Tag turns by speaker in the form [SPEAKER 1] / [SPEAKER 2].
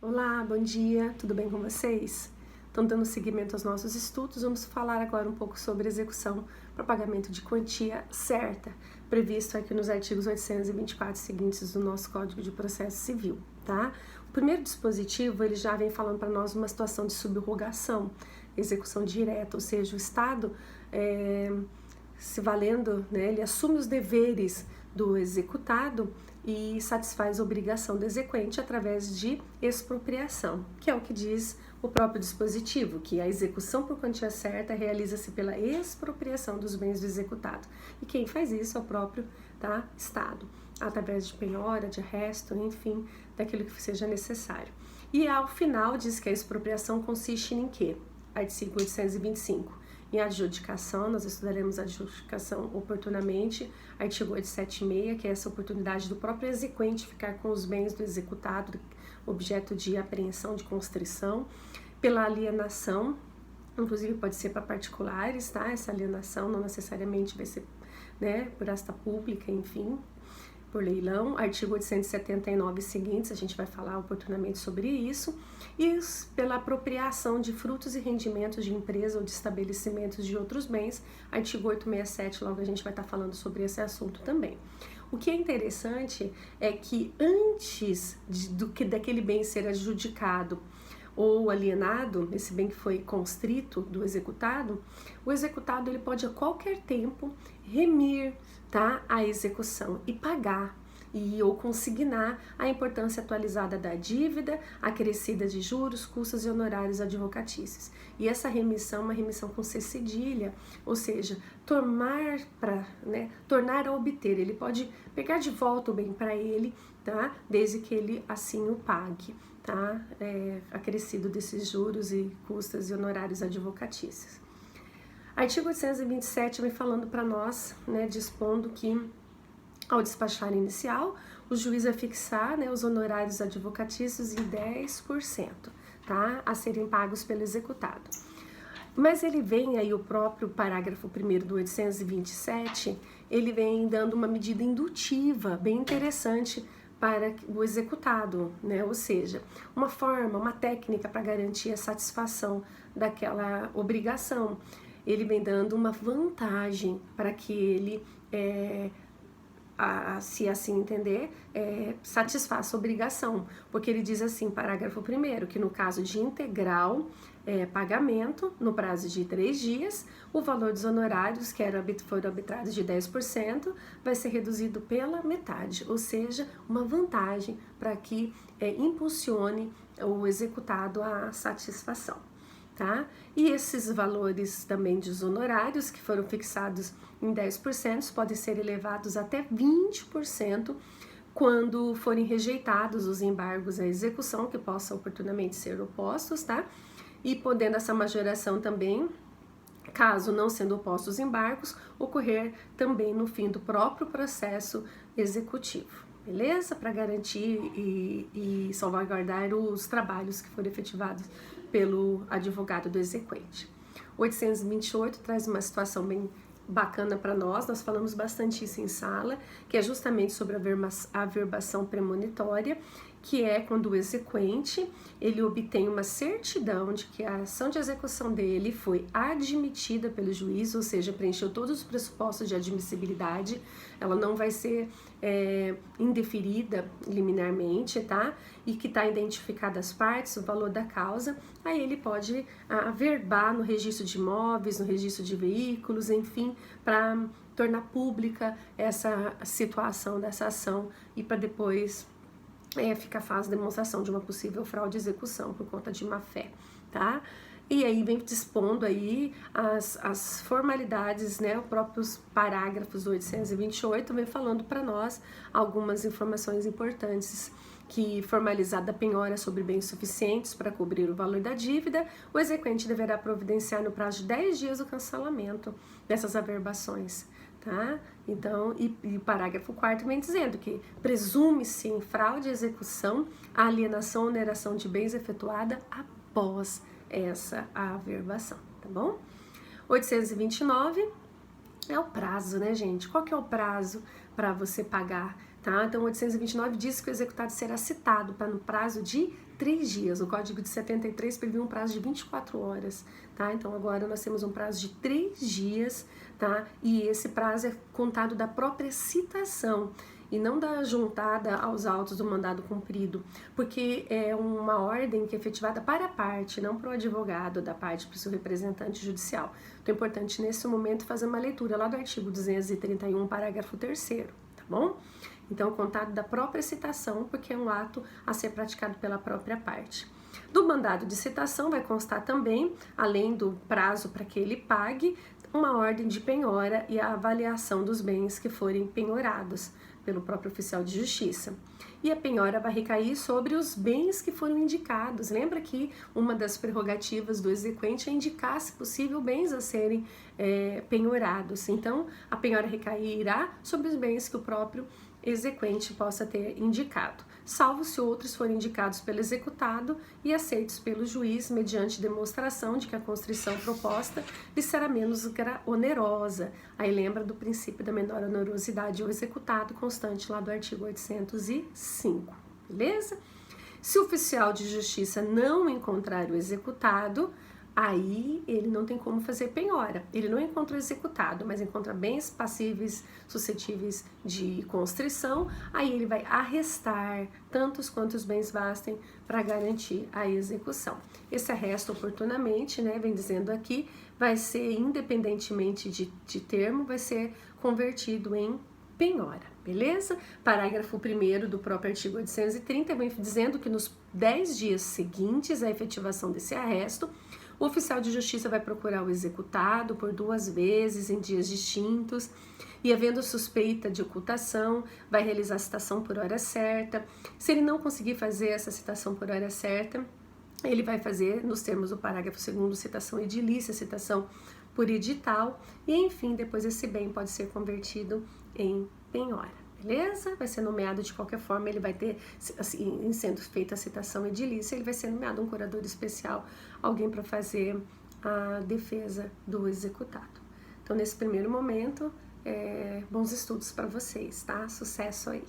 [SPEAKER 1] Olá, bom dia, tudo bem com vocês? Estão dando seguimento aos nossos estudos, vamos falar agora um pouco sobre execução para pagamento de quantia certa, previsto aqui nos artigos 824 seguintes do nosso Código de Processo Civil, tá? O primeiro dispositivo, ele já vem falando para nós uma situação de subrogação, execução direta, ou seja, o Estado se valendo, né, ele assume os deveres do executado e satisfaz a obrigação do exequente através de expropriação, que é o que diz o próprio dispositivo, que a execução por quantia certa realiza-se pela expropriação dos bens do executado. E quem faz isso é o próprio Estado, através de penhora, de resto, enfim, daquilo que seja necessário. E ao final diz que a expropriação consiste em quê? Artigo 825. Em adjudicação, nós estudaremos a adjudicação oportunamente, artigo 876, que é essa oportunidade do próprio exequente ficar com os bens do executado, objeto de apreensão, de constrição, pela alienação, inclusive pode ser para particulares, tá? Essa alienação não necessariamente vai ser, né, por asta pública, enfim, por leilão, artigo 879 seguintes, a gente vai falar oportunamente sobre isso, e pela apropriação de frutos e rendimentos de empresa ou de estabelecimentos de outros bens, artigo 867, logo a gente vai estar falando sobre esse assunto também. O que é interessante é que antes daquele bem ser adjudicado ou alienado, esse bem que foi constrito do executado, o executado ele pode a qualquer tempo remir, tá, a execução e pagar ou consignar a importância atualizada da dívida, acrescida de juros, custos e honorários advocatícios. E essa remissão é uma remissão com C cedilha, ou seja, tornar a obter. Ele pode pegar de volta o bem para ele, tá, desde que ele assim o pague, tá, acrescido desses juros e custos e honorários advocatícios. Artigo 827 vem falando para nós, né, dispondo que ao despachar inicial, o juiz vai fixar, né, os honorários advocatícios em 10%, tá, a serem pagos pelo executado. Mas ele vem aí, o próprio parágrafo 1º do 827, ele vem dando uma medida indutiva bem interessante para o executado, né, ou seja, uma forma, uma técnica para garantir a satisfação daquela obrigação. Ele vem dando uma vantagem para que ele, se assim entender, satisfaça a obrigação, porque ele diz assim, parágrafo 1º, que no caso de integral pagamento, no prazo de 3 dias, o valor dos honorários, que foram arbitrados de 10%, vai ser reduzido pela metade, ou seja, uma vantagem para que impulsione o executado à satisfação. Tá? E esses valores também dos honorários, que foram fixados em 10%, podem ser elevados até 20% quando forem rejeitados os embargos à execução, que possam oportunamente ser opostos, tá? E podendo essa majoração também, caso não sendo opostos os embargos, ocorrer também no fim do próprio processo executivo. Beleza? Para garantir e salvaguardar os trabalhos que foram efetivados pelo advogado do exequente. 828 traz uma situação bem bacana para nós falamos bastante isso em sala, que é justamente sobre a averbação premonitória, que é quando o exequente ele obtém uma certidão de que a ação de execução dele foi admitida pelo juiz, ou seja, preencheu todos os pressupostos de admissibilidade, ela não vai ser indeferida liminarmente, tá? E que está identificada as partes, o valor da causa, aí ele pode averbar no registro de imóveis, no registro de veículos, enfim, para tornar pública essa situação dessa ação e para depois fica fácil a demonstração de uma possível fraude de execução por conta de má fé, tá? E aí vem dispondo aí as formalidades, né, os próprios parágrafos do 828 vem falando para nós algumas informações importantes, que formalizada a penhora sobre bens suficientes para cobrir o valor da dívida, o exequente deverá providenciar no prazo de 10 dias o cancelamento dessas averbações. Tá? Então, e o parágrafo 4º vem dizendo que presume-se em fraude de execução a alienação ou oneração de bens efetuada após essa averbação, tá bom? 829 é o prazo, né, gente? Qual que é o prazo para você pagar, tá? Então, 829 diz que o executado será citado para no prazo de 3 dias. O Código de 73 previa um prazo de 24 horas, tá? Então agora nós temos um prazo de 3 dias, tá? E esse prazo é contado da própria citação e não da juntada aos autos do mandado cumprido, porque é uma ordem que é efetivada para a parte, não para o advogado da parte, para o seu representante judicial. Então é importante nesse momento fazer uma leitura lá do artigo 231, parágrafo 3º, tá bom? Então contado da própria citação, porque é um ato a ser praticado pela própria parte. Do mandado de citação vai constar também, além do prazo para que ele pague, uma ordem de penhora e a avaliação dos bens que forem penhorados pelo próprio oficial de justiça. E a penhora vai recair sobre os bens que foram indicados. Lembra que uma das prerrogativas do exequente é indicar, se possível, bens a serem penhorados. Então, a penhora recairá sobre os bens que o próprio exequente possa ter indicado, salvo se outros forem indicados pelo executado e aceitos pelo juiz mediante demonstração de que a constrição proposta lhe será menos onerosa. Aí lembra do princípio da menor onerosidade ao executado, constante lá do artigo 805, beleza? Se o oficial de justiça não encontrar o executado, aí ele não tem como fazer penhora. Ele não encontra o executado, mas encontra bens passíveis, suscetíveis de constrição, aí ele vai arrestar tantos quantos bens bastem para garantir a execução. Esse arresto oportunamente, né, vem dizendo aqui, vai ser independentemente de termo, vai ser convertido em penhora, beleza? Parágrafo 1º do próprio artigo 830 vem dizendo que nos 10 dias seguintes à efetivação desse arresto, o oficial de justiça vai procurar o executado por 2 vezes em dias distintos e, havendo suspeita de ocultação, vai realizar a citação por hora certa. Se ele não conseguir fazer essa citação por hora certa, ele vai fazer, nos termos do parágrafo 2º, citação edilícia, citação por edital e, enfim, depois esse bem pode ser convertido em penhora. Beleza? Vai ser nomeado de qualquer forma, ele vai ter, assim, em sendo feita a citação edilícia, ele vai ser nomeado um curador especial, alguém para fazer a defesa do executado. Então, nesse primeiro momento, bons estudos para vocês, tá? Sucesso aí!